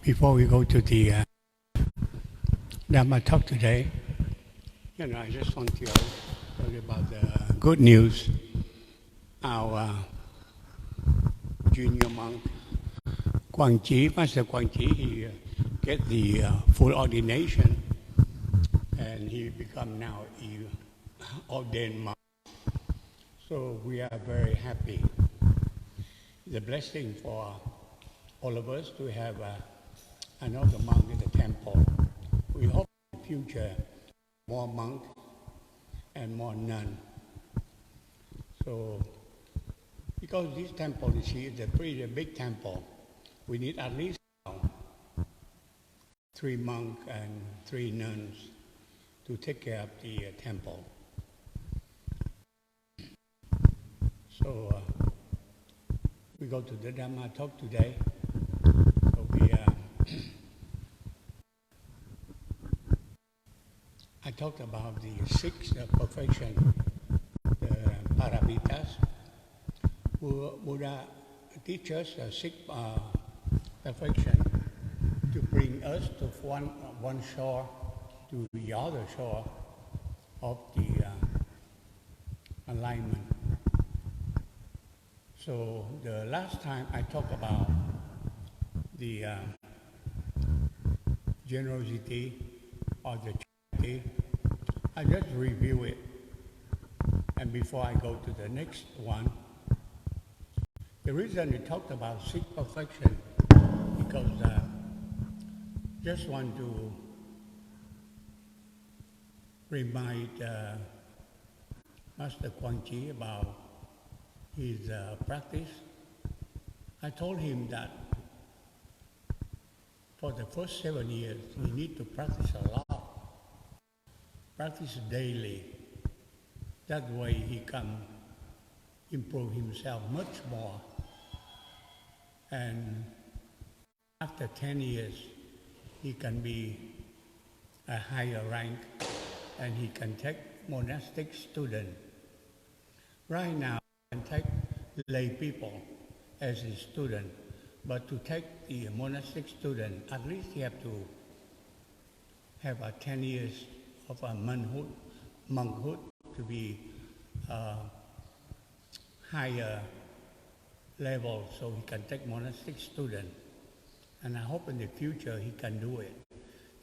Before we go to the Dhamma talk today, I just want to tell you about the good news. Our junior monk, Quang, Master Quang, he get the full ordination, and he become now an ordained monk. So we are very happy. It's a blessing for all of us to have another monk in the temple. We hope in the future more monks and more nuns. So, because this temple is a pretty big temple, we need at least 3 monks and 3 nuns to take care of the temple. So, we go to the Dhamma talk today. So I talked about the 6 perfection, the paramitas. Buddha teaches us 6 perfection to bring us to one shore to the other shore of the alignment. So the last time I talked about the generosity or the charity, I just review it. And before I go to the next one, the reason we talked about 6 perfection, because just want to remind Master Quang about his practice. I told him that for the first 7 years, he need to practice a lot, practice daily. That way he can improve himself much more. And after 10 years, he can be a higher rank and he can take monastic student. Right now, he can take lay people as a student, but to take the monastic student, at least you have to have 10 years of a monkhood to be higher level, so he can take monastic student. And I hope in the future he can do it.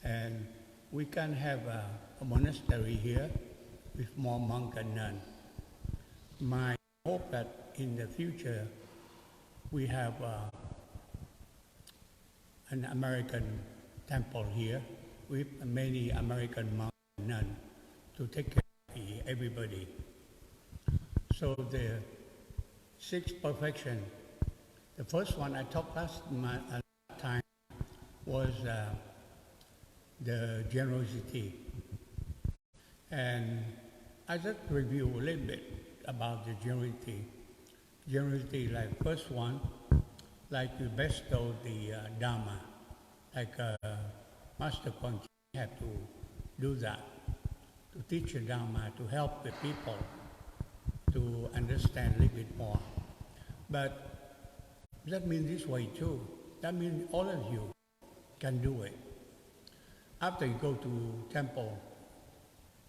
And we can have a monastery here with more monk and nun. My hope that in the future we have an American temple here with many American monks and nuns to take care of everybody. So the 6 perfection, the first one I talked last time was the generosity. And I just review a little bit about the generosity. Generosity, like first one, like you bestow the Dharma, like Master Quang had to do that, to teach the Dharma, to help the people to understand a little bit more. But that means this way too. That means all of you can do it. After you go to temple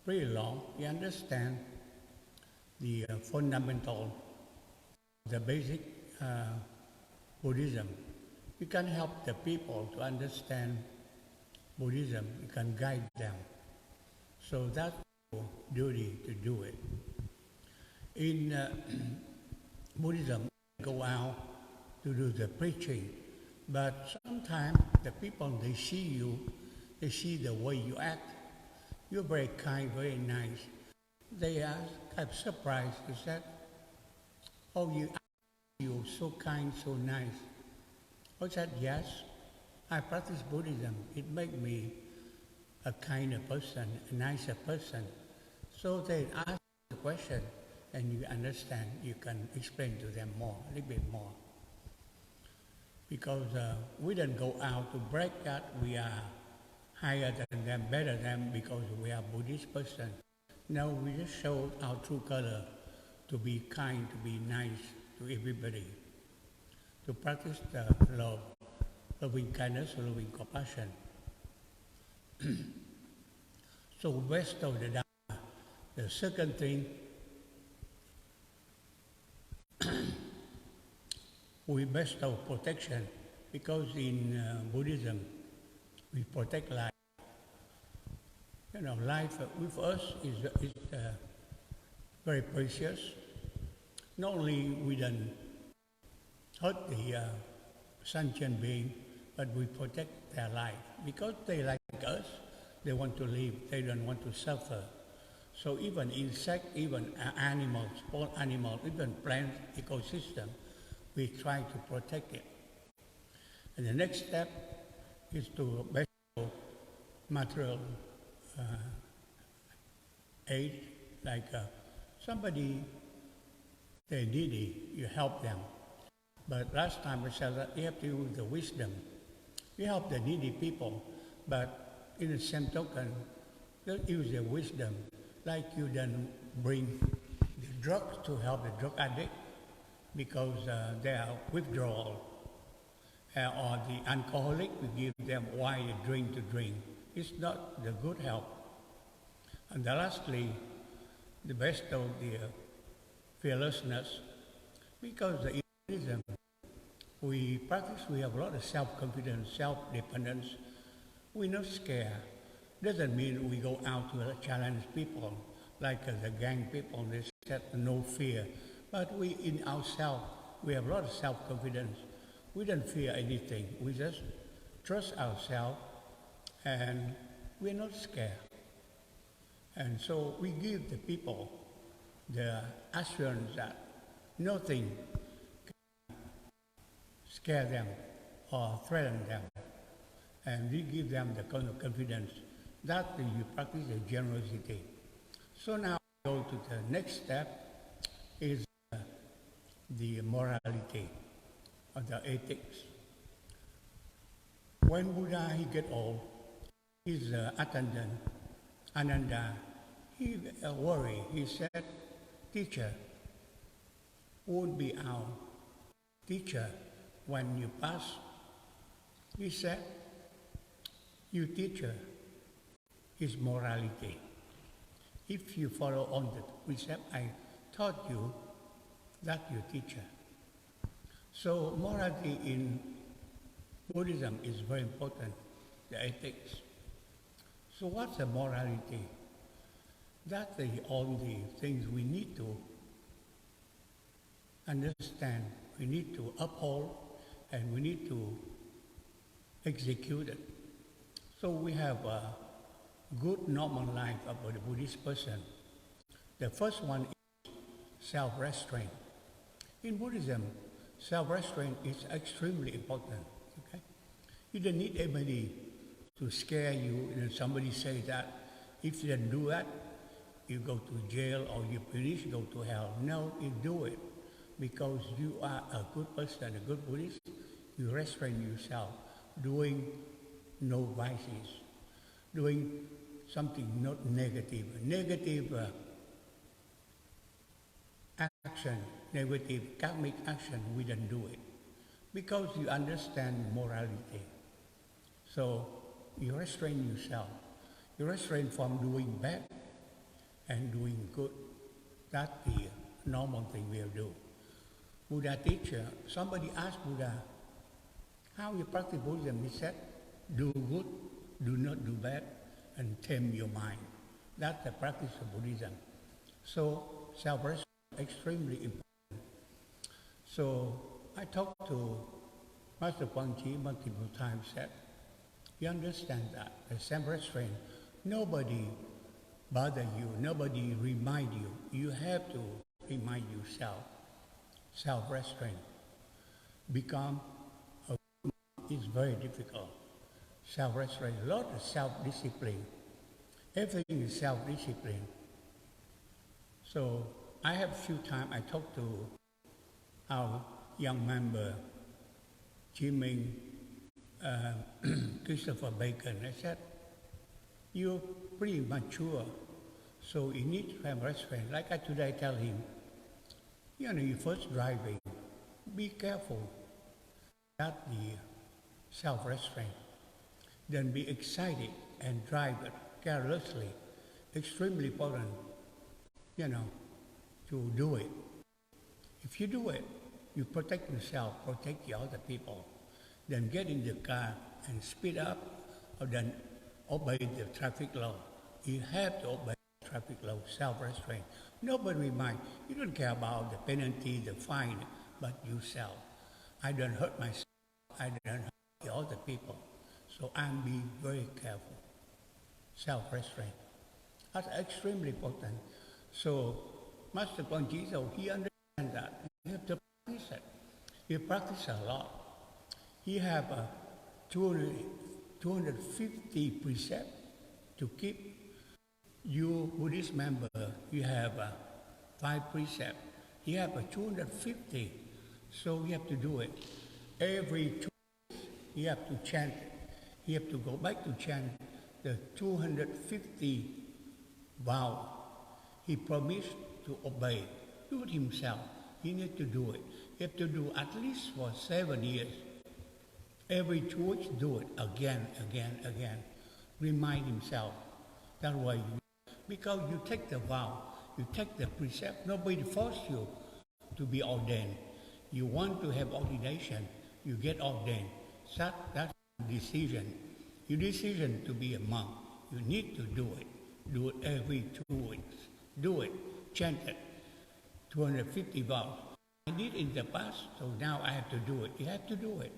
pretty long, you understand the fundamental, the basic Buddhism. You can help the people to understand Buddhism. You can guide them. So that's your duty to do it. In Buddhism, go out to do the preaching, but sometimes the people, they see you, they see the way you act. You're very kind, very nice. They are kind of surprised. They said, "Oh, you're so kind, so nice." I said, "Yes, I practice Buddhism. It makes me a kinder person, a nicer person." So they ask the question, and you understand, you can explain to them more, a little bit more. Because we don't go out to brag that we are higher than them, better than them, because we are Buddhist person. No, we just show our true color, to be kind, to be nice to everybody, to practice the love loving kindness, loving compassion. So bestow the Dharma. The second thing, we bestow protection, because in Buddhism, we protect life. You know, life with us is very precious. Not only we don't hurt the sentient being, but we protect their life. Because they like us, they want to live, they don't want to suffer. So even insect, even animals, small animals, even plant ecosystem, we try to protect it. And the next step is to bestow material aid, like somebody, they're needy, you help them. But last time we said that you have to use the wisdom. You help the needy people, but in the same token, don't use the wisdom. Like you then bring the drugs to help the drug addict because they are withdrawal. Or the alcoholic, we give them wine and drink to drink. It's not the good help. And lastly, the best of the fearlessness, because the Buddhism, we practice, we have a lot of self-confidence, self-dependence. We're not scared. Doesn't mean we go out to challenge people, like the gang people, they said no fear. But we, in ourselves, we have a lot of self-confidence. We don't fear anything. We just trust ourselves, and we're not scared. And so we give the people the assurance that nothing can scare them or threaten them. And we give them the kind of confidence that you practice the generosity. So now we go to the next step, is the morality or the ethics. When Buddha, he get old, his attendant, Ananda, he worried. He said, teacher, who would be our teacher when you pass? He said, you teacher is morality. If you follow on the precept I taught you, that your teacher. So morality in Buddhism is very important, the ethics. So what's the morality? That's the only things we need to understand, we need to uphold, and we need to execute it. So we have a good normal life of a Buddhist person. The first one is self-restraint. In Buddhism, self-restraint is extremely important. Okay? You don't need anybody to scare you, and somebody say that if you don't do that, you go to jail or you punish, go to hell. No, you do it because you are a good person, a good Buddhist. You restrain yourself, doing no vices, doing something not negative. Negative action, negative karmic action, we don't do it because you understand morality. So you restrain yourself. You restrain from doing bad and doing good. That's the normal thing we'll do. Buddha teacher, somebody asked Buddha, how you practice Buddhism? He said, do good, do not do bad, and tame your mind. That's the practice of Buddhism. So self-restraint is extremely important. So I talked to Master Quang multiple times, said, you understand that, the self-restraint, nobody bother you, nobody remind you. You have to remind yourself. Self-restraint. Become a is very difficult. Self-restraint, a lot of self-discipline. Everything is self-discipline. So I have a few times I talked to our young member, Jimmy, Christopher Bacon. I said, you're pretty mature, so you need to have restraint. Like today I tell him, you know, you're first driving, be careful. That's the self-restraint. Then be excited and drive it carelessly. Extremely important, to do it. If you do it, you protect yourself, protect the other people. Then get in the car and speed up, or then obey the traffic law. You have to obey the traffic law, self-restraint. Nobody will mind. You don't care about the penalty, the fine, but yourself. I don't hurt myself. I don't hurt the other people. So I'm being very careful. Self-restraint. That's extremely important. So Master Quang Jesus, he understands that. You have to practice it. He practices a lot. He have 250 precepts to keep. You Buddhist member, you have 5 precepts. He have 250. So you have to do it. Every 2 weeks, you have to chant. You have to go back to chant the 250 vow. He promised to obey. Do it himself. He need to do it. You have to do at least for 7 years. Every 2 weeks, do it again. Remind himself. That way, because you take the vow, you take the precept, nobody force you to be ordained. You want to have ordination, you get ordained. That's decision. Your decision to be a monk, you need to do it. Do it every 2 weeks. Do it. Chant it. 250 vows. I did in the past, so now I have to do it. You have to do it.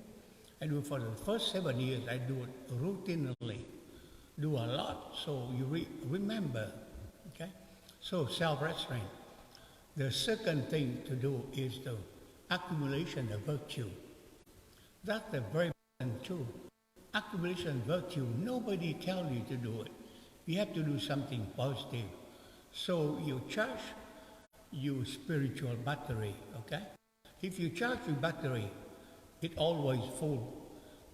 I do it for the first 7 years. I do it routinely. Do a lot, so you remember. Okay? So self-restraint. The second thing to do is the accumulation of virtue. That's the very important too. Accumulation of virtue, nobody tells you to do it. You have to do something positive. So you charge your spiritual battery, okay? If you charge your battery, it always full,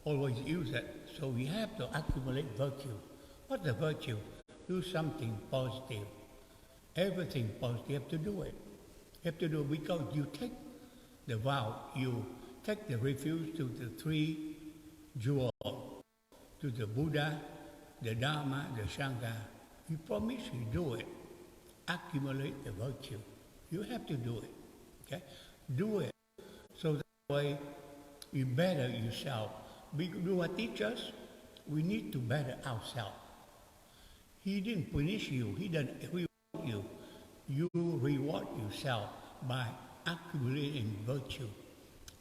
always use it. So we have to accumulate virtue. What's the virtue? Do something positive. Everything positive, you have to do it. You have to do it because you take the vow, you take the refuge to the 3 jewels, to the Buddha, the Dharma, the Sangha. You promise you do it. Accumulate the virtue. You have to do it. Okay? Do it. So that way you better yourself. We are teachers. We need to better ourselves. He didn't punish you. He didn't reward you. You reward yourself by accumulating virtue.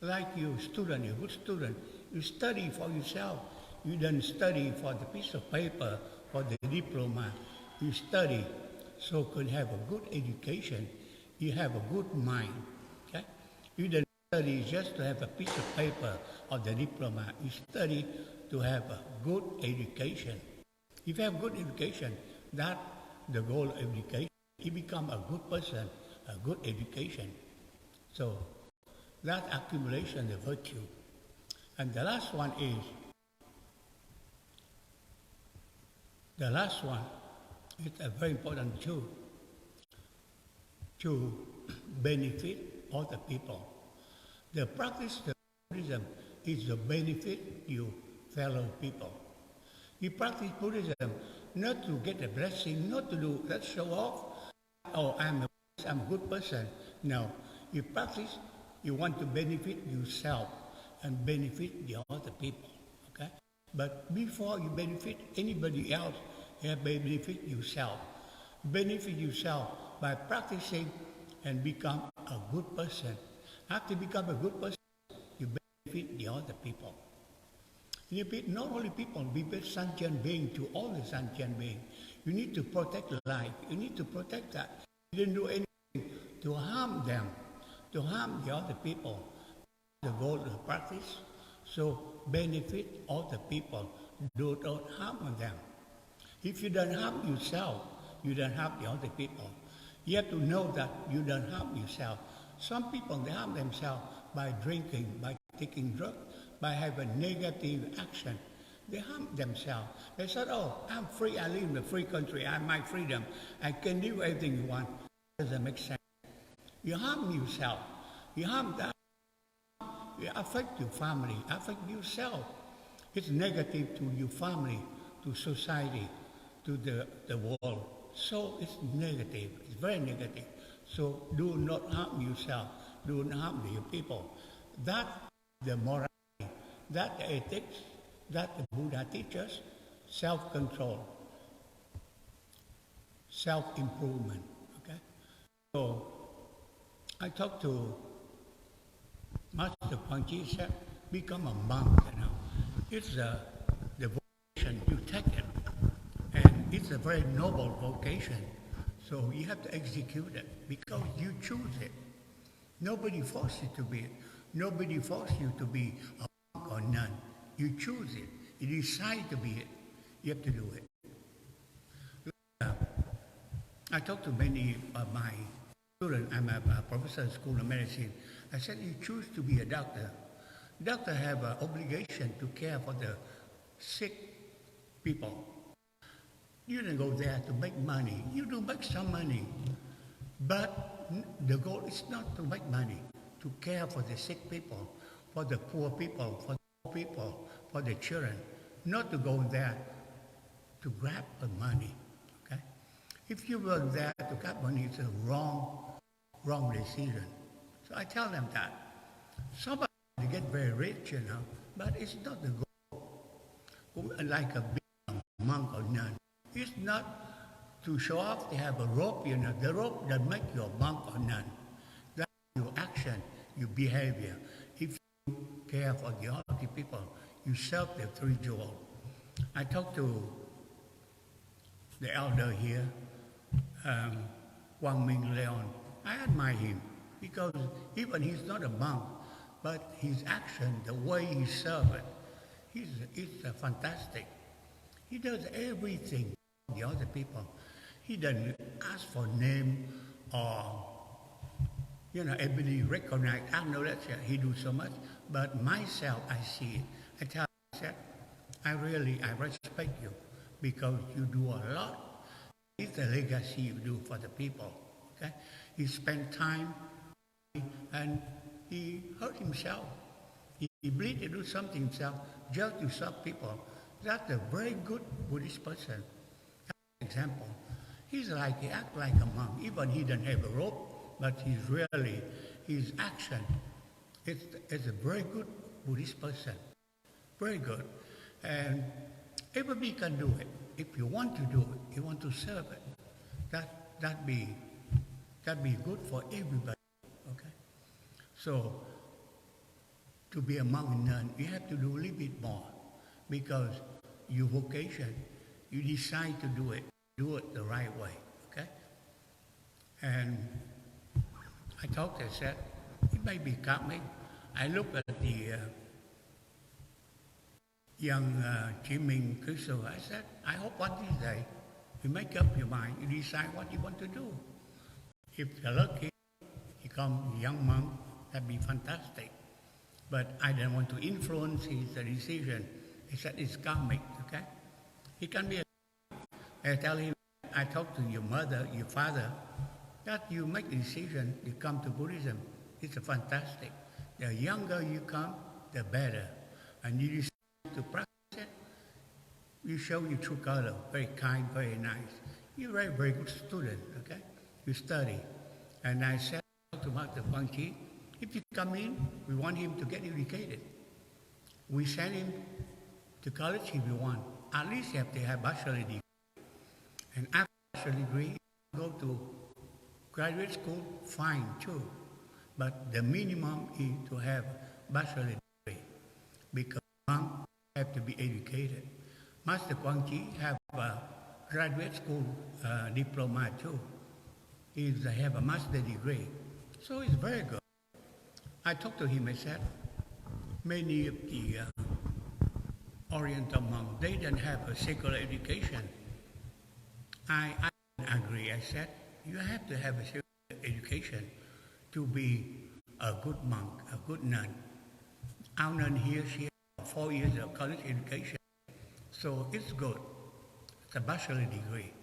Like you student, you're a good student. You study for yourself. You don't study for the piece of paper, for the diploma. You study so can have a good education. You have a good mind. Okay? You don't study just to have a piece of paper or the diploma. You study to have a good education. If you have good education, that's the goal of education. You become a good person, a good education. So that accumulation of virtue. And the last one is very important too, to benefit other people. The practice of Buddhism is to benefit your fellow people. You practice Buddhism not to get a blessing, not to do that show off. Oh, I'm a good person. No, you practice. You want to benefit yourself and benefit the other people. Okay, but before you benefit anybody else, you have to benefit yourself. Benefit yourself by practicing and become a good person. After you become a good person, you benefit the other people. You benefit not only people, you benefit sentient beings to all the sentient beings. You need to protect life. You need to protect that. You didn't do anything to harm them, to harm the other people. The goal of the practice. So benefit all the people. Do not harm them. If you don't harm yourself, you don't harm the other people. You have to know that you don't harm yourself. Some people, they harm themselves by drinking, by taking drugs, by having negative action. They harm themselves. They said, oh, I'm free, I live in a free country, I have my freedom, I can do everything you want. Doesn't make sense. You harm yourself. You harm that. You affect your family, affect yourself. It's negative to your family, to society, to the world. So it's negative. It's very negative. So do not harm yourself. Do not harm your people. That the morality, that the ethics, that the Buddha teaches, self-control, self-improvement. Okay? So I talked to Master Quang said, become a monk, you know. It's the vocation, you take it. And it's a very noble vocation. So you have to execute it because you choose it. Nobody forced you to be it. Nobody forced you to be a monk or nun. You choose it. You decide to be it. You have to do it. I talked to many of my students. I'm a professor in School of Medicine. I said, you choose to be a doctor. Doctors have an obligation to care for the sick people. You don't go there to make money. You do make some money. But the goal is not to make money, to care for the sick people, for the poor people, for the poor people, for the children. Not to go there to grab the money. Okay? If you go there to grab money, it's a wrong decision. So I tell them that. Somebody get very rich, you know, but it's not the goal. Like a big monk or nun. It's not to show off. They have a rope, you know. The rope that makes you a monk or nun. That's your action, your behavior. If you care for the other people, you serve the three jewels. I talked to the elder here, Quang Leon. I admire him because even he's not a monk, but his action, the way he serves it, he's fantastic. He does everything for the other people. He doesn't ask for name or, you know, everybody recognize, I know that he do so much, but myself, I see it. I tell myself, I respect you because you do a lot. It's a legacy you do for the people, okay? He spent time and he hurt himself. He bleed to do something himself just to serve people. That's a very good Buddhist person. That's an example. He acts like a monk. Even he doesn't have a rope, but his action is a very good Buddhist person. Very good. And everybody can do it. If you want to do it, you want to serve it, that'd be good for everybody. Okay? So to be a monk and nun, you have to do a little bit more because your vocation, you decide to do it the right way. Okay? And I said, it may be karmic. I look at the young Jimmy Crystal. I said, I hope one day you make up your mind, you decide what you want to do. If you're lucky, you become a young monk, that'd be fantastic. But I don't want to influence his decision. He said it's karmic, okay? He can be I tell him, I talk to your mother, your father, that you make a decision, you come to Buddhism. It's fantastic. The younger you come, the better. And you decide to practice it, you show your true color, very kind, very nice. You're a very, very good student, okay? You study. And I said to Master Quang, if you come in, we want him to get educated. We send him to college if you want. At least you have to have bachelor degree. And after bachelor degree, go to graduate school, fine too. But the minimum is to have bachelor degree because monks have to be educated. Master Quang have a graduate school diploma too. He have a master degree. So it's very good. I talked to him, I said, many of the Oriental monks, they don't have a secular education. I agree. I said, you have to have a secular education to be a good monk, a good nun. Our nun here, she has 4 years of college education. So it's good. It's a bachelor degree.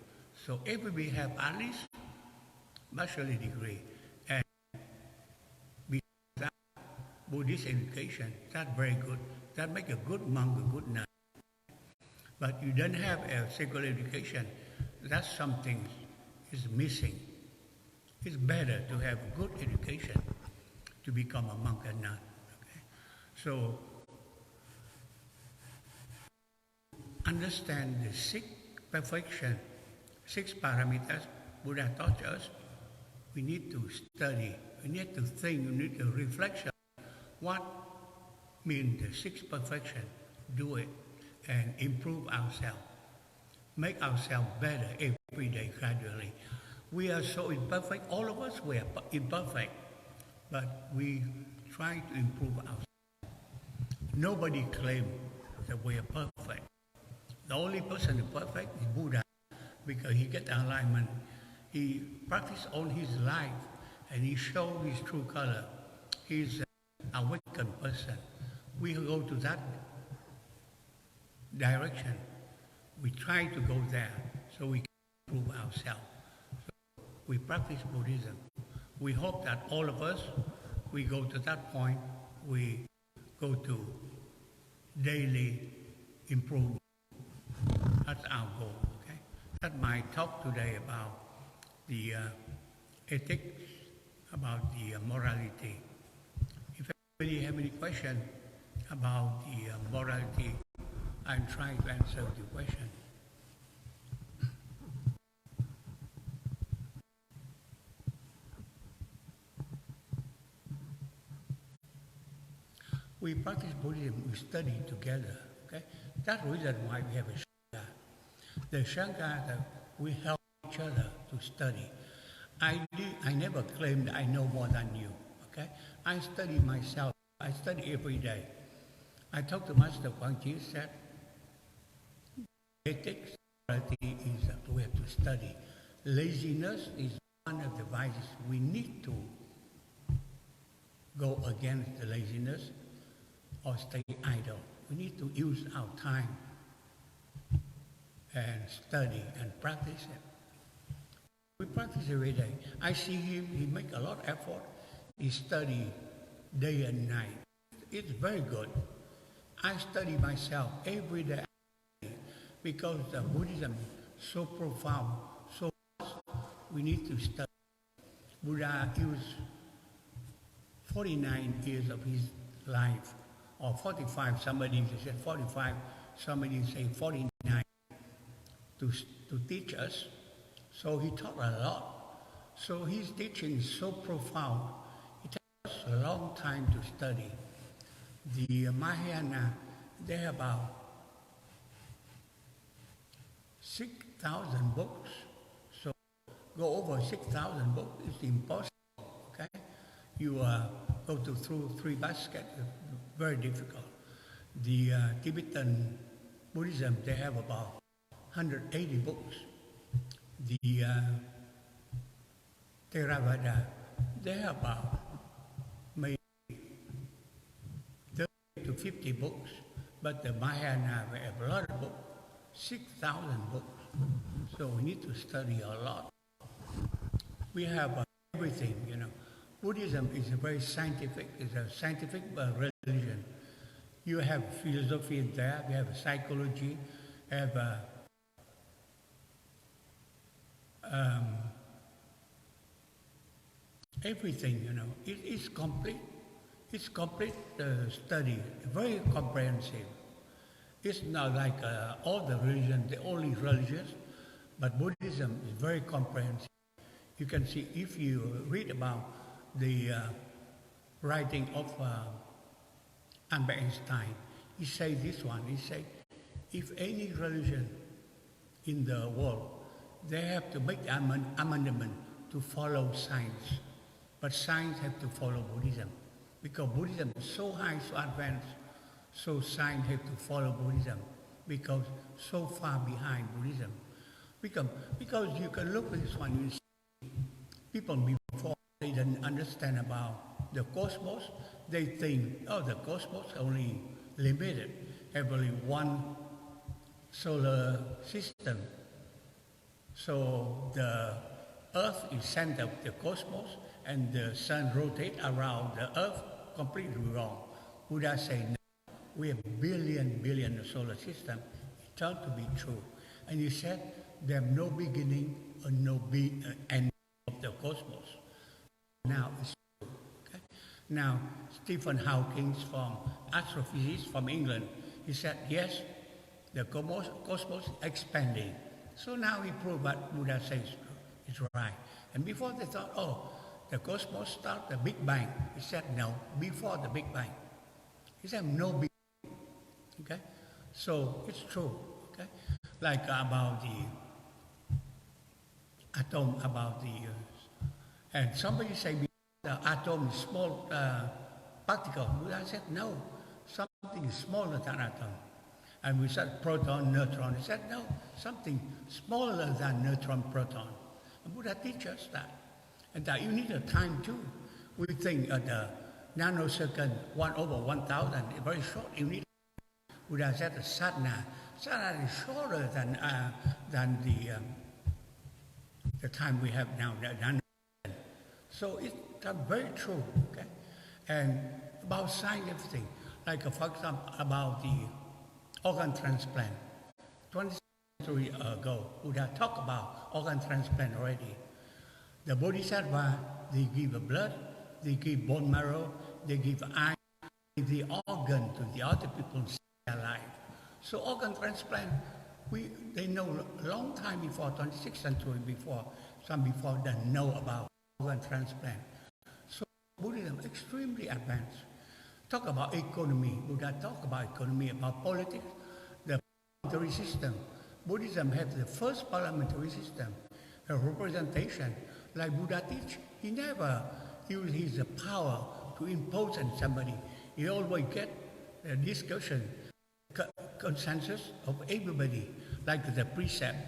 So everybody have at least bachelor degree. And besides that, Buddhist education. That's very good. That makes a good monk, a good nun. But you don't have a secular education. That's something is missing. It's better to have good education to become a monk and nun. Okay? So, understand the six perfection, six parameters Buddha taught us. We need to study, we need to think, we need to reflect what means the six perfection, do it, and improve ourselves. Make ourselves better every day gradually. We are so imperfect, all of us we are imperfect, but we try to improve ourselves. Nobody claims that we are perfect. The only person who is perfect is Buddha, because he gets alignment. He practiced all his life, and he showed his true color. He's an awakened person. We go to that direction. We try to go there so we can improve ourselves. So we practice Buddhism. We hope that all of us, we go to that point, we go to daily improvement. That's our goal, okay? That's my talk today about the ethics, about the morality. If anybody have any question about the morality, I'm trying to answer the question. We practice Buddhism, we study together, okay? That's the reason why we have a Sangha. The Sangha, that we help each other to study. I never claimed I know more than you, okay? I study myself. I study every day. I talked to Master Quang said, ethics, morality is that we have to study. Laziness is one of the vices. We need to go against the laziness or stay idle. We need to use our time and study and practice it. We practice every day. I see him, he make a lot of effort. He study day and night. It's very good. I study myself every day because the Buddhism is so profound, so vast, we need to study. Buddha used 49 years of his life, or 45, somebody said 45, somebody say 49, to teach us. So he taught a lot. So his teaching is so profound. It takes us a long time to study. The Mahayana, they have about 6,000 books. So go over 6,000 books is impossible, okay? You go through three baskets, very difficult. The Tibetan Buddhism, they have about 180 books. The Theravada, they have about maybe 30 to 50 books, but the Mahayana have a lot of books, 6,000 books. So we need to study a lot. We have everything, you know. Buddhism is a very scientific, it's a scientific religion. You have philosophy in there, you have psychology, you have everything, you know. It's complete. It's complete study, very comprehensive. It's not like all the religions, they're only religious, but Buddhism is very comprehensive. You can see, if you read about the writing of Albert Einstein, he said this one, he said, if any religion in the world, they have to make amendment to follow science, but science have to follow Buddhism, because Buddhism is so high, so advanced, so science have to follow Buddhism, because so far behind Buddhism. Because you can look at this one, you see people before, they didn't understand about the cosmos. They think, oh, the cosmos only limited, have only one solar system. So the Earth is center of the cosmos, and the sun rotates around the Earth completely wrong. Buddha said, no, we have billion solar system. It turned to be true. And he said, there is no beginning or no end of the cosmos. Now it's true. Okay? Now, Stephen Hawking from astrophysics from England, he said, yes, the cosmos is expanding. So now he proved what Buddha says is right. And before they thought, oh, the cosmos started the Big Bang. He said, no, before the Big Bang. He said, no Big Bang. Okay? So it's true. Okay? Like about the atom, and somebody said the atom is small particle. Buddha said, no, something is smaller than atom. And we said proton, neutron. He said, no, something smaller than neutron, proton. And Buddha teaches us that. And that you need a time too. We think at the nanosecond, 1/1000, very short. You need. Buddha said the sadhana. Sadhana is shorter than the time we have now. The nanosecond. So it's very true. Okay, and about scientific, like for example about the organ transplant. 20th century ago, Buddha talked about organ transplant already. The Bodhisattva, they give the blood, they give bone marrow, they give eye, they give the organ to the other people to stay alive. So organ transplant, they know a long time before, 26th century before, some before they know about organ transplant. So Buddhism extremely advanced. Talk about economy, Buddha talk about economy, about politics, the parliamentary system. Buddhism has the first parliamentary system, a representation. Like Buddha teach, he never used his power to impose on somebody. He always get a discussion, consensus of everybody, like the precept.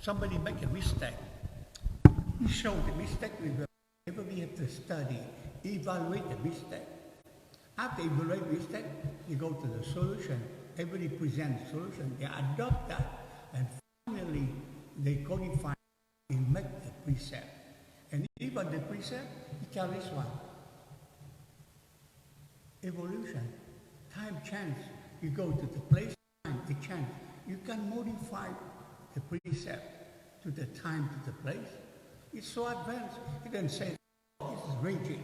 Somebody make a mistake. He show the mistake, everybody have to study, evaluate the mistake. After evaluate the mistake, you go to the solution. Everybody present the solution. They adopt that, and finally they codify and make the precept. And even the precept, he tells this one. Evolution, time, chance. You go to the place, time, the chance. You can modify the precept to the time, to the place. It's so advanced. He doesn't say, oh, this is rigid.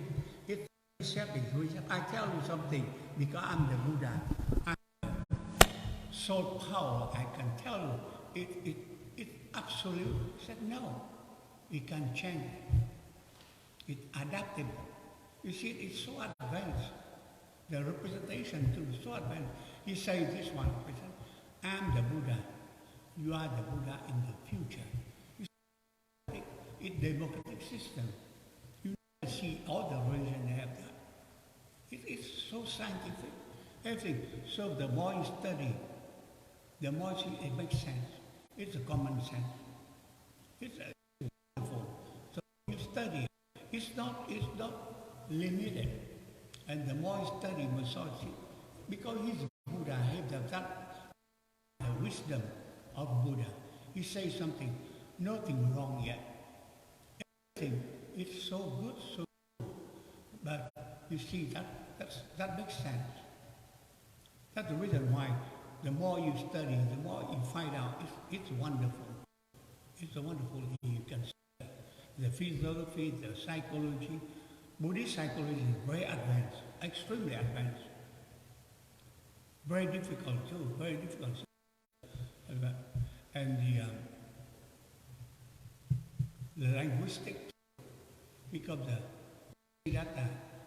It's precept is rigid. I tell you something, because I'm the Buddha. I'm soul power. I can tell you, it's absolute. He said, no. It can change. It's adaptable. You see, it's so advanced. The representation too is so advanced. He says this one, I'm the Buddha. You are the Buddha in the future. You see, it's a democratic system. You see all the religions have that. It's so scientific. Everything. So the more you study, the more you see it makes sense. It's a common sense. It's wonderful. So you study. It's not limited. And the more you study Masochi, because he's Buddha, he has the wisdom of Buddha. He says something, nothing wrong yet. Everything is so good, so good. But you see, that makes sense. That's the reason why the more you study, the more you find out, it's wonderful. It's a wonderful thing you can study. The philosophy, the psychology. Buddhist psychology is very advanced, extremely advanced. Very difficult too, very difficult. And the linguistic, because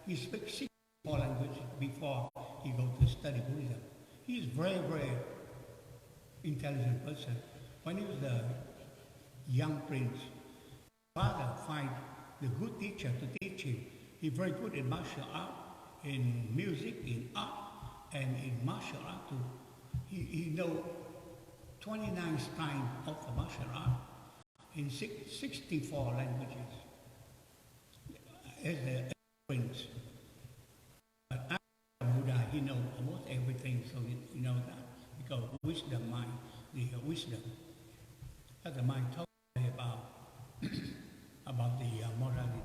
he speaks 64 languages before he goes to study Buddhism. He is very, very intelligent person. When he was a young prince, father find the good teacher to teach him. He's very good in martial art, in music, in art, and in martial art too. He knows 29 styles of the martial art in 64 languages as a prince. But after Buddha, he knows almost everything, so you know that, because wisdom mind, the wisdom. That's the mind talk about about the morality.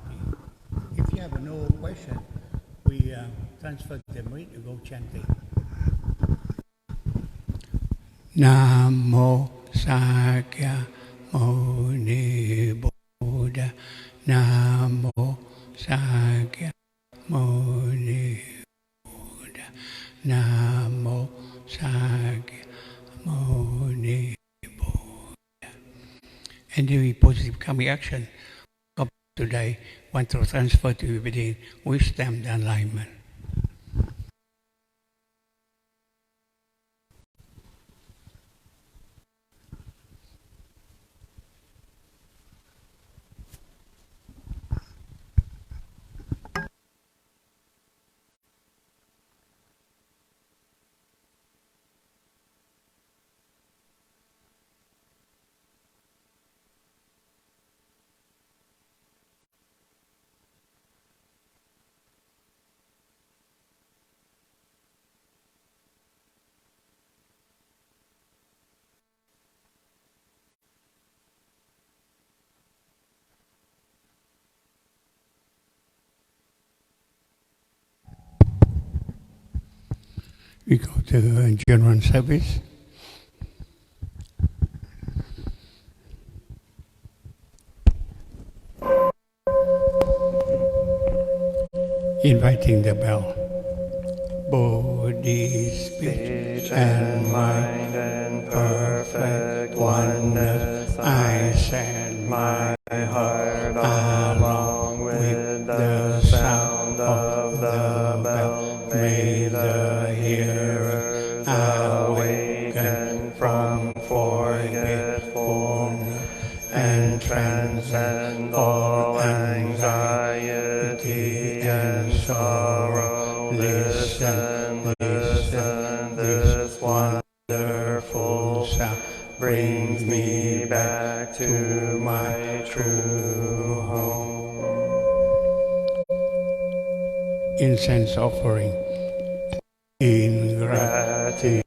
If you have no question, we we transfer the mic to go chanting. Namo Sakya Muni Buddha. Namo Sakya Muni Buddha. Namo Sakya Muni Buddha. And the positive karmic action today want to transfer to within wisdom and enlightenment. We go to general service. Inviting the bell. Body, speech and mind and perfect oneness, I send my heart along with the sound of the bell. May the hearers awaken from forgetfulness and transcend all anxiety and sorrow. Listen, listen, this wonderful sound brings me back to my true home. Incense offering. In gratitude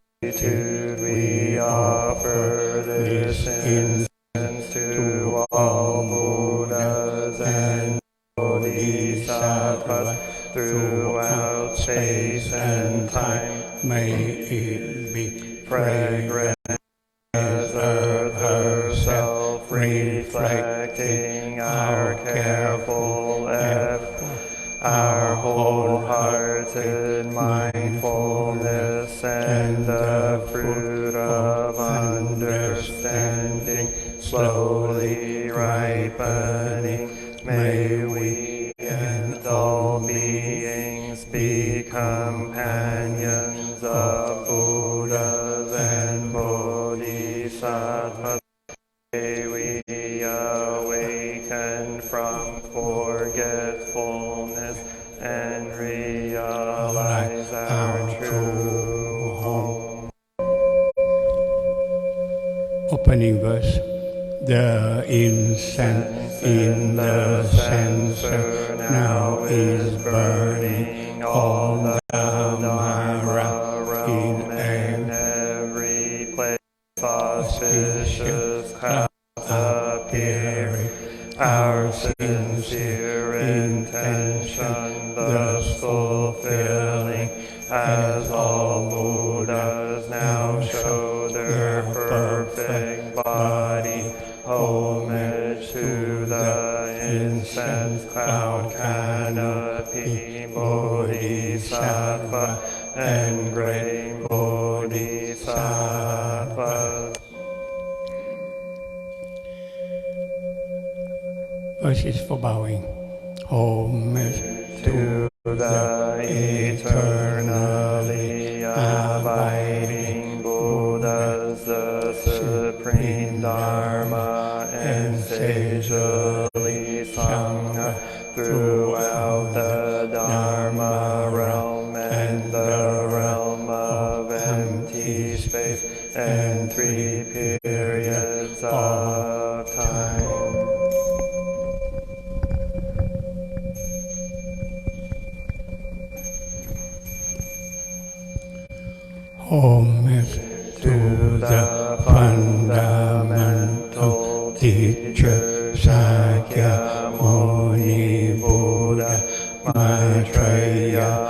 we offer this incense to all Buddhas and Bodhisattvas throughout space and time. May it be fragrant as earth herself, reflecting our careful effort, our wholehearted mindfulness, and the fruit of understanding slowly ripening. May we and all beings be companions of Buddhas and Bodhisattvas. May we awaken from forgetfulness and realize our true home. Opening verse. The incense in the censer now is burning, all the Dhamma in every place, auspicious clouds appearing. Our sincere intention thus fulfilling, as all Buddhas now show their perfect body. Homage to the incense cloud canopy, Bodhisattva and great Bodhisattva. Verses for bowing. Homage to the eternally abiding Buddhas, the supreme Dharma and sagely sung throughout the Dharma realm and the realm of empty space and 3 periods of time. Homage to the fundamental teacher, Sakya Muni Buddha, Maitreya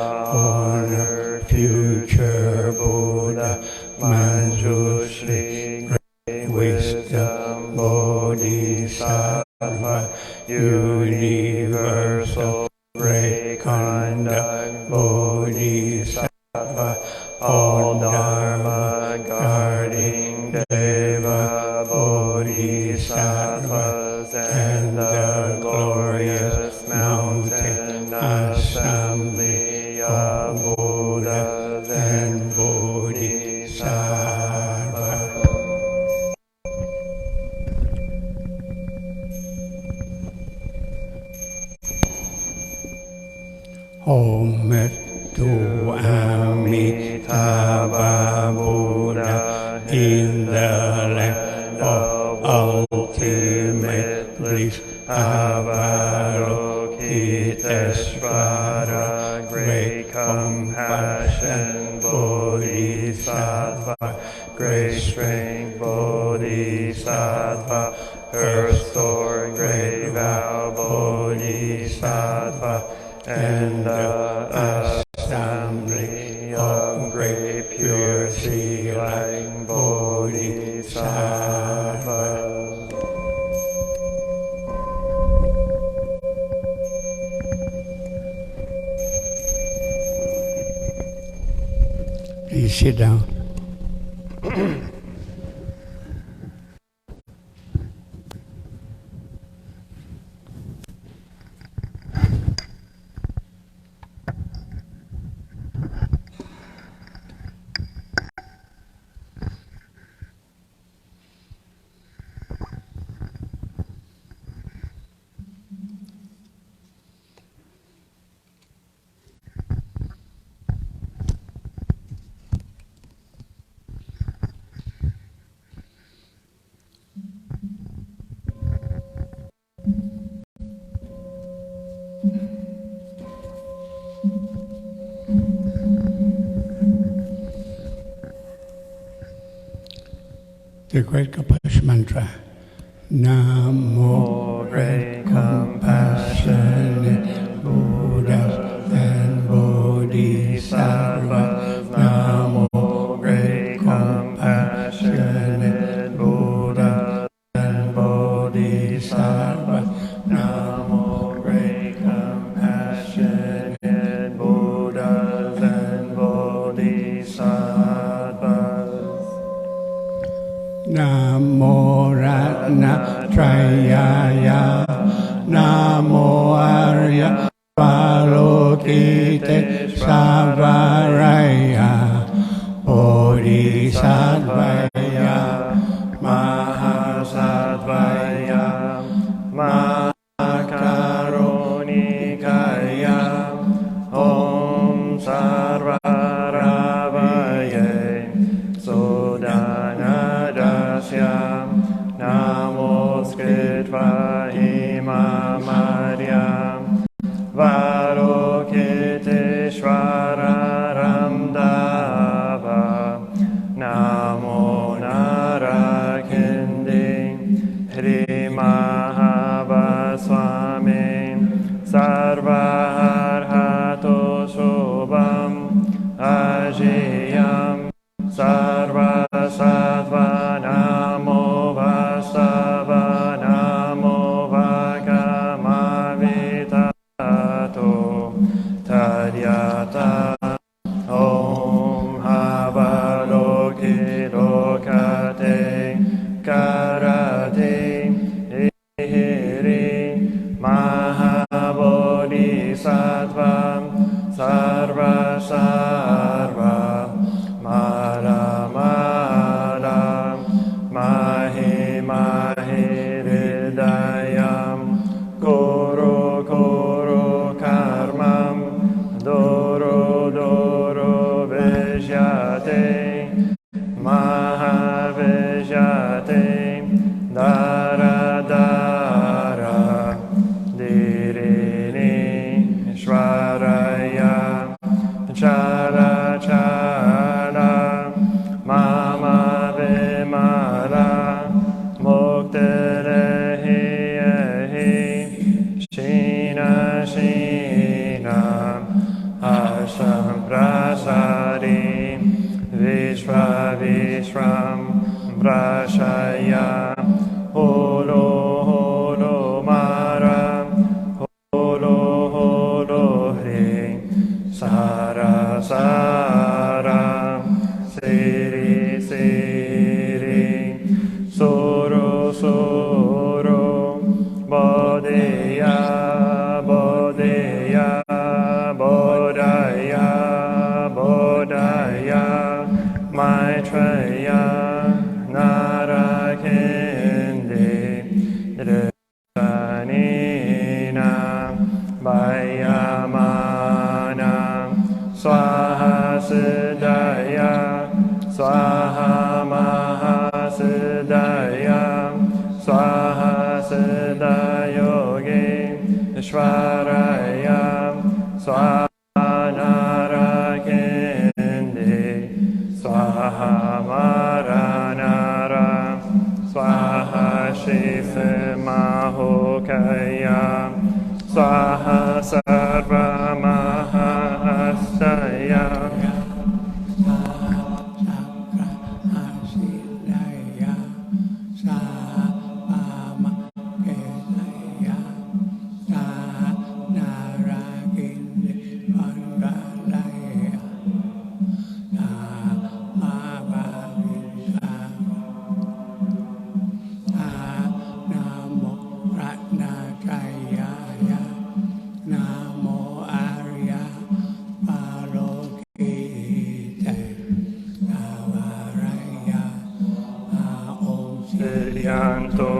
Bodhisattva, all Dharma guarding Deva Bodhisattvas, and the glorious mountain assembly of Buddhas and Bodhisattvas. Homage to Amitabha Buddha in the land of ultimate bliss. Avalokiteshvara, great compassion Bodhisattva, great strength Bodhisattva, earth stored great vow Bodhisattva, and the assembly of great pure sea-like Bodhisattvas. Please sit down. The great compassion mantra. Namo, great compassionate Buddhas and Bodhisattvas. Namo, great compassionate Buddhas and Bodhisattvas. Namo, great compassionate Buddhas and Bodhisattvas. Namo Ratna Trayaya, Namo Arya Avalokiteshvaraya, Bodhisattvaya, Mahasattvaya, Mahakarunikaya, Om Sarvaravaye, Sudanadasyam, Namoskritva Imamaryam, Varokiteshvara Ramdava, Namo Narakindi, Hrimahavaswami, Sarvaharhato Shubham, Ajiyam, Sarvasattva, Namo Vasava, Namo Vakamavitato, Tadyata, Om Avalokilokate, Karate, Ihiri, Mahabodhisattva, Sarva Sarva, Mara Mara, Mahi Mahi Hridayam, Kuru Kuru Karmam, Doro Doro Vijyate, Mahavijyate, Dara Dara, Dirini Shvaraya, Chara Chara, Mama Vimala, Muktirehi Ehi, Shina Shina, Asham Prasari, Vishva Vishram, Prashaya, Holo Holo Mara, Holo Holo Hri, Sara Sara. Sara, Siri, Siri, Soro, Soro, Bodhiya, Bodhiya, Bodhaya, Bodhaya, Maitreya, Narakindi, Dhruvanina, Vayamana, Swaha Siddhaya, Swaha Mahasiddhaya, Swaha Siddhayogi, Ishwaraya, Swaha Narakindi, Swaha Maranara, Swaha Shifimahokaya, Swaha Sarva Mahastaya, Yanto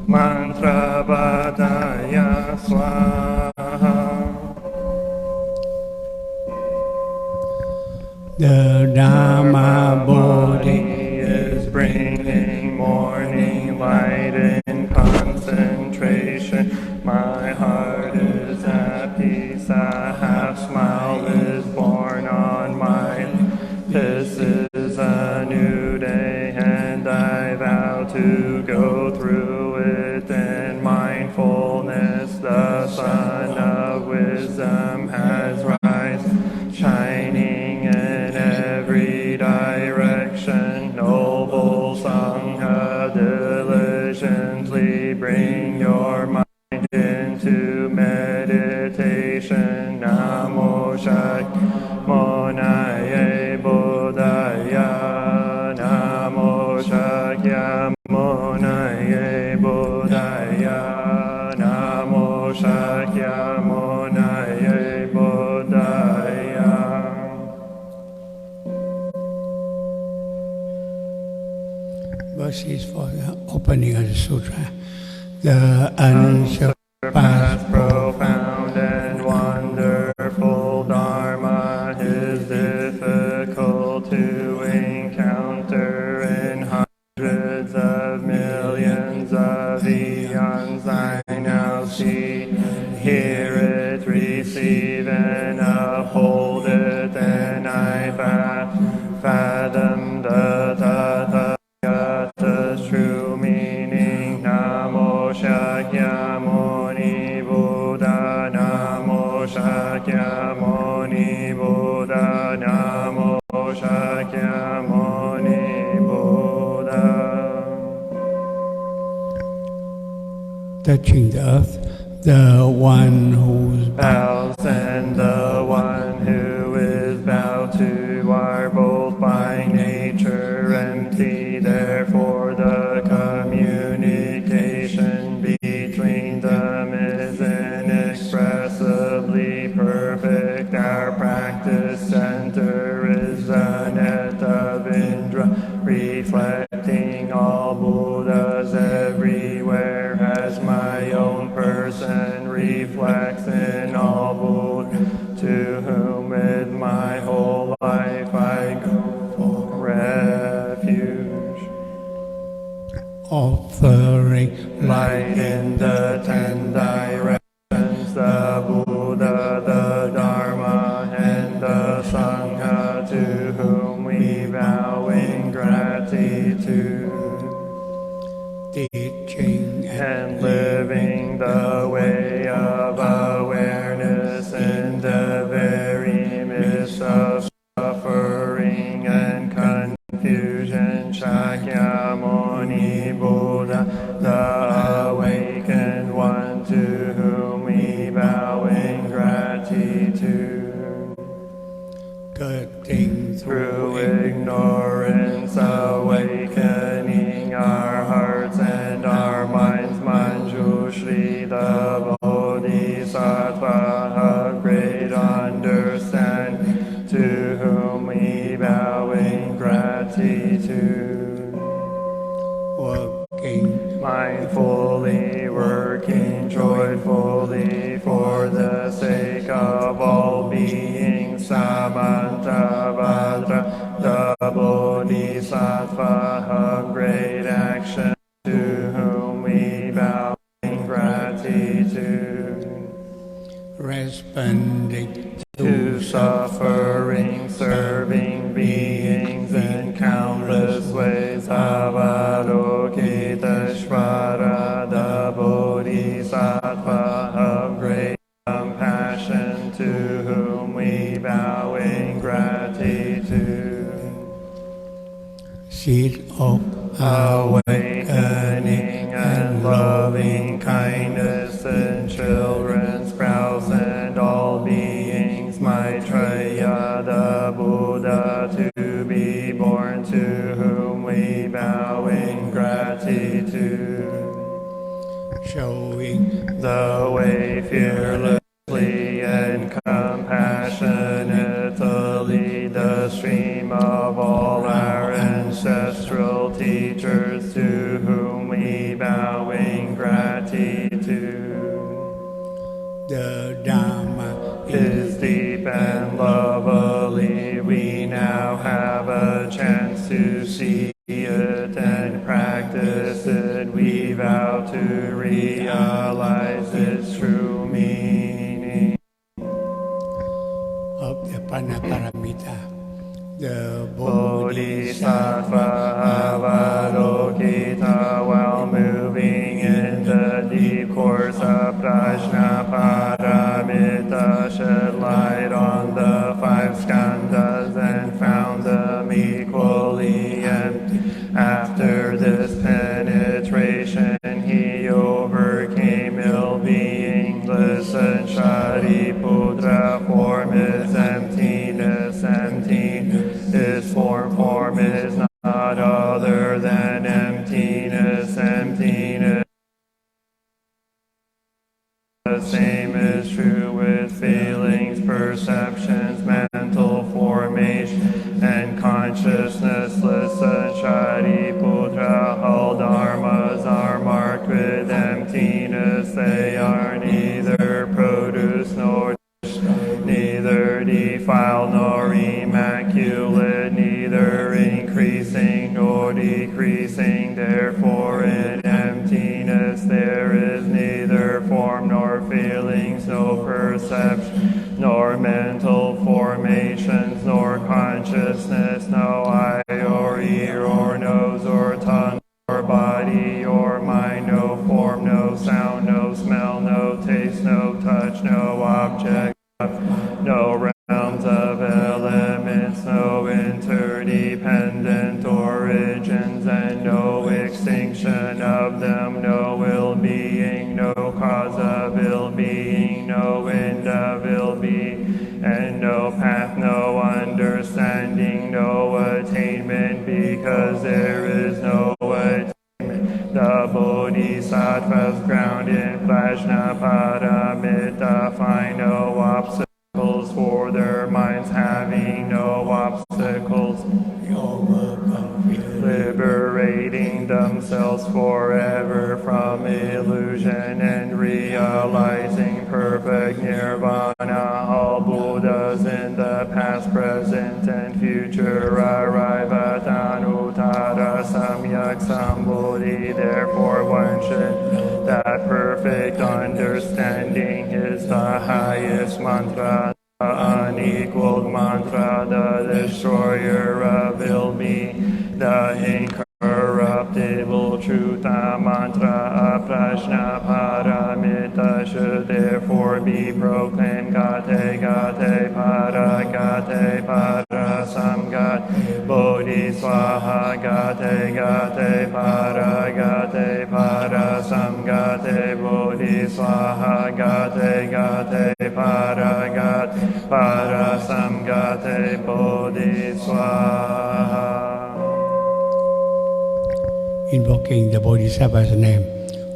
mantra badaya swaha. The Dharma Bodhi is bringing morning light in concentration. My heart is at peace, a half smile is born on my lips. This is a new day and I vow to go through it in mindfulness. The sun of wisdom has risen, shining in every direction. Noble Sangha, diligently bring your mind into meditation. Namo Shakyamonaye Bodhaya, Namo Shakyamonaye Bodhaya, Namo Shakyamonaye Bodhaya. Verses for the opening of the sutra. The unsurpassed, profound and wonderful Dharma is difficult to encounter in hundreds of millions of eons. I now see, hear it, receive and uphold it, and I fathom the Tathagata's true meaning. Namo Shakyamuni Buddha, Namo Shakyamuni Buddha, Namo Shakyamuni Buddha. touching the earth, the one who bows and the one who is bowed to are both by nature empty. Therefore the communication between them is inexpressibly perfect. Our practice center is the net of Indra, reflecting all Buddhas everywhere, as my own person reflects in all Buddha, to whom with my whole life I go for refuge. offering Light in the 10 directions, the Buddha, the Dharma, and the Sangha, to whom we vow in gratitude. teaching And living the way of awareness in the very midst of suffering and confusion. Shakyamuni Buddha, the awakened one, to whom we bow in gratitude. Good. working through ignorance, awakening our hearts and our minds. Manjushri, the Bodhisattva of great understanding, to whom we bow in gratitude. Working mindfully, working joyfully for the sake of all beings. Samantabhadra, the Bodhisattva of great action, to whom we bow in gratitude. Responding to suffering, serving beings in countless ways. Avalokiteshvara, the Bodhisattva of great compassion, to whom we bow in gratitude. Seed of awakening and loving kindness in children, sprouts, and all beings. Maitreya, the Buddha to be born, to whom we bow in gratitude. Showing the way fearlessly and compassionately, the stream of all our ancestral teachers, to whom we bow in gratitude. The Dhamma is deep and lovely. We now have a chance to see it and practice it. We vow to realize its true meaning. Of the Panaparamita, the Bodhisattva Avalokita, while moving in the deep course of Prajnaparamita, shed light on the five skandhas and found them equally empty. After this penetration, he overcame ill-being. Listen, Shariputra, form is emptiness, emptiness is form, form is not other than emptiness, emptiness. The same is true with feelings, perceptions, mental formation, and consciousness. Listen, Shariputra, all dharmas are marked with emptiness. They are neither produced nor neither defiled nor immaculate, neither increasing nor decreasing. Therefore, in emptiness there is neither form nor feelings, no perception, nor mental formations, nor consciousness, no eye or ear or nose or tongue or body or mind, no form, no sound, no smell, no taste, no touch, no object, no realms of elements, no interdependent origins, and no extinction of them, no ill-being, no cause of ill-being, no end of ill-being, and no path, no understanding, no attainment, because there is no attainment. The Bodhisattvas ground in Prajnaparamita find no obstacles for their minds, having no obstacles, liberating themselves forever from illusion and realizing perfect nirvana. All Buddhas in the past, present, and future arrive at Anuttara Samyak Sambodhi. Therefore one should know that perfect understanding is the highest mantra, the unequaled mantra, the destroyer of ill-being, the incorruptible truth. The mantra of Prajnaparamita should therefore be proclaimed. Gate gate para samgat bodhiswaha. Gate gate para samgate bodhiswaha. Gate gate para samgate bodhiswaha. Bodhi Swaha. Invoking the Bodhisattva's name.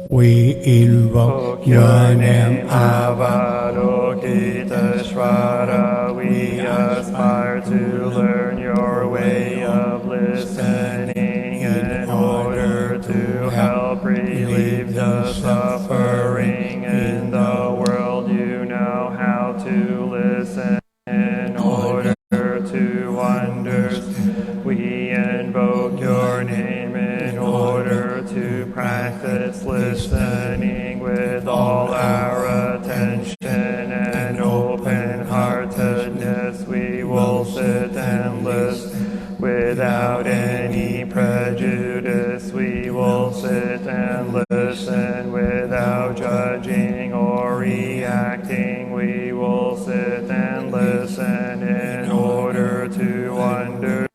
We invoke your name, Avalokiteshvara. We aspire to learn your way of listening in order to help relieve the suffering in the world. You know how to listen in order to understand. We invoke your name in order to practice listening with all our attention and open-heartedness. We will sit and listen without any prejudice. We will sit and listen without judging or reacting. We will sit and listen in order to understand.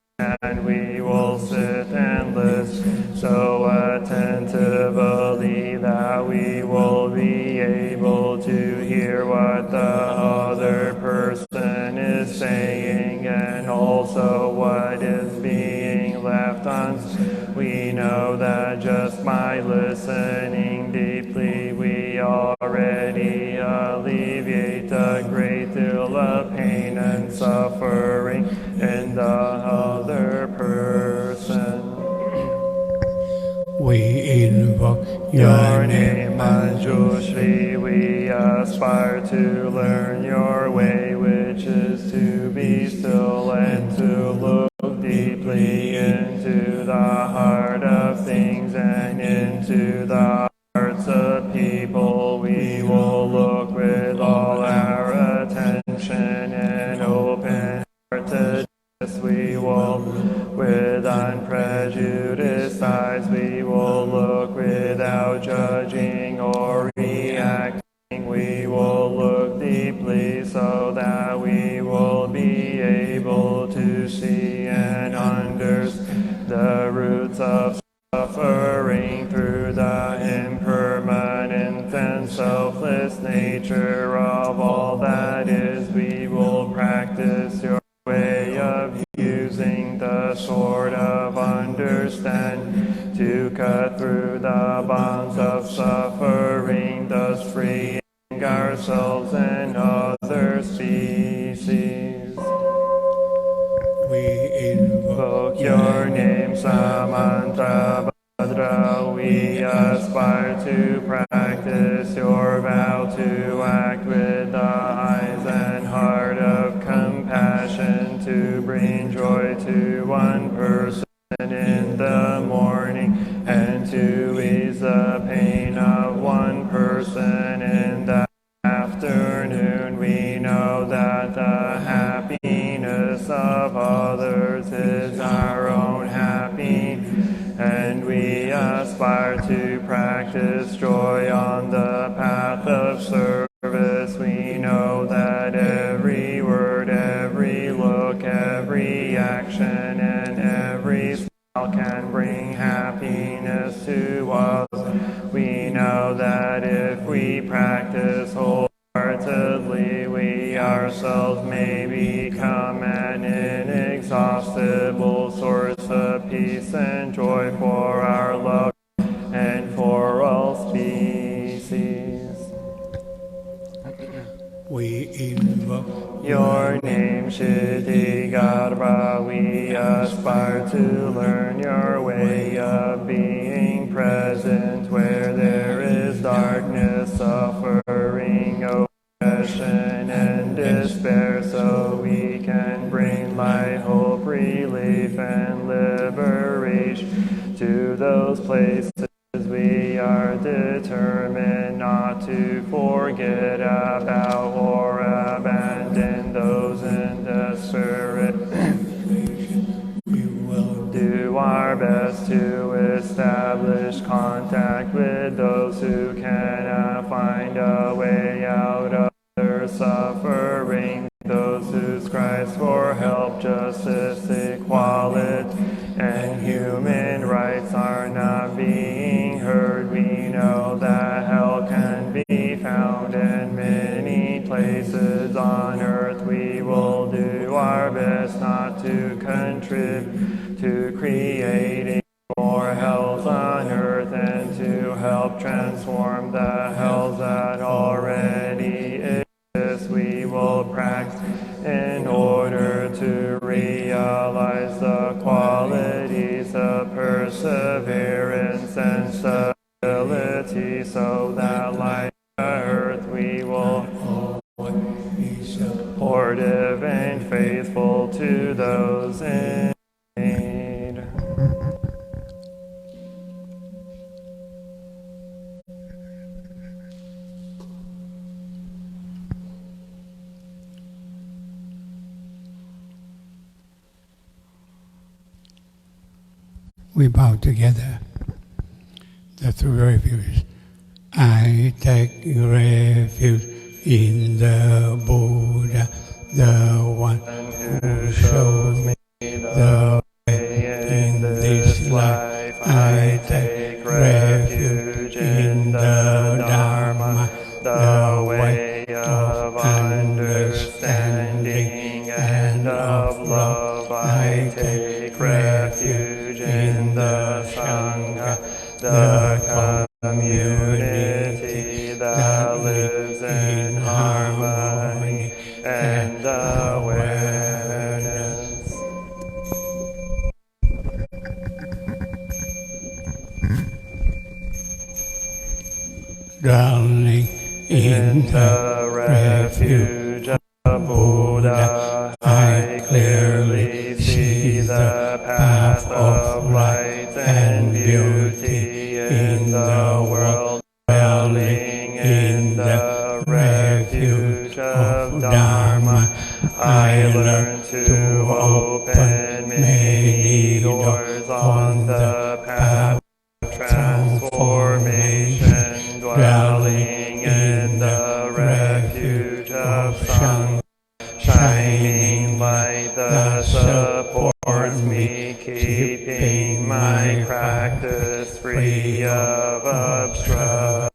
We will sit and listen so attentively that we will be able to hear what the other person is saying and also what is being left unsaid. We know that just by listening deeply we already alleviate a great deal of pain and suffering in the other person. We invoke your name, Manjushri. We aspire to learn your way, which is to be still and to look deeply into the heart of things and into the hearts of people. We will look with all our attention and open-heartedness. We will with unprejudiced eyes. We will look without judging or reacting. We will look deeply so that we will be able to see and understand the roots of suffering through the impermanent and selfless nature of all that is. We will practice your way of using the sword of understanding to cut through the bonds of suffering, thus freeing ourselves and other species. We invoke your name, Samanta Bhadra. We aspire to practice your vow to act with the eyes and heart of compassion, to bring joy to one person in the morning and to ease the pain of one person in the afternoon. We know that the happiness of others is our own happiness, and we aspire to practice joy on the path of service. We know that every word, every look, every action, and every smile can bring happiness to us. We know that if we practice wholeheartedly, we ourselves may become an inexhaustible source of peace and joy for our love and for all species. We invoke your name, Shiddhi-garbha. We aspire to learn your way of being present where there is darkness, suffering, oppression, and despair, so we can bring light, hope, relief, and liberation to those places. We are determined not to forget about or abandon those in desperate. We will do our best to establish contact with those who cannot find a way out of their suffering, those whose cries for help, justice, equality, and human rights are not being heard. We know that help can be found in many places on earth. We will do our best not to to contribute to creating more health on earth and to help transform the hells that already exist, we will practice in order to realize the qualities of perseverance and stability, so that like the earth we will be supportive and faithful to those in need. We bow together. The three refuges. I take refuge in the Buddha, the one who shows me the way in this life. I take refuge in the Dharma, the way of understanding and of love. I take refuge in the Sangha, the community that lives in harmony and awareness. Dwelling in the refuge of Buddha, I clearly see the path of light and beauty in the world. Dwelling in the refuge of Dharma, I learn to open many doors on the path of transformation. Dwelling in the refuge of Sangha, shining light that supports me, keeping my practice free of obstruction.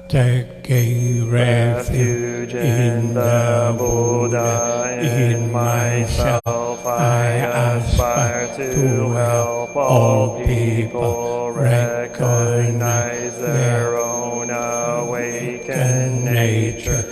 Taking refuge in the Buddha, in myself, I aspire to help all people recognize their own awakened nature,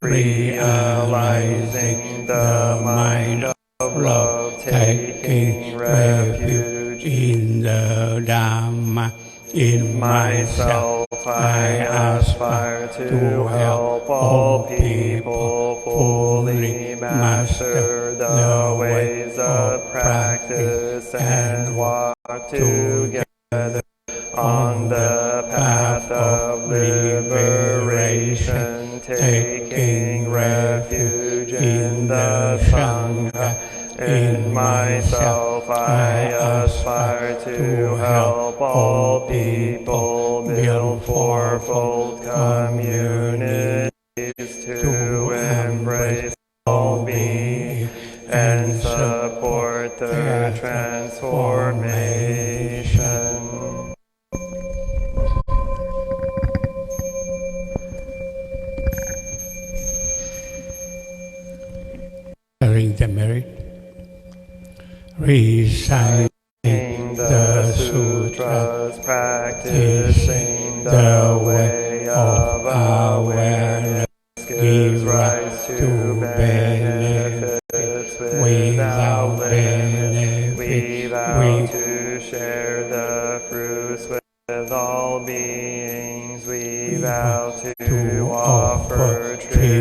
realizing the mind of love, taking refuge in the Dhamma. In myself, I aspire to help all people fully master the ways of practice and walk together on the path of liberation, taking refuge in the Sangha. In myself, I aspire to help all people build fourfold communities to embrace all beings and support their transformation. During the merit, reciting the sutras, practicing the way of awareness, gives rise to benefits without benefit. We vow to share the fruits with all beings. We vow to offer tribute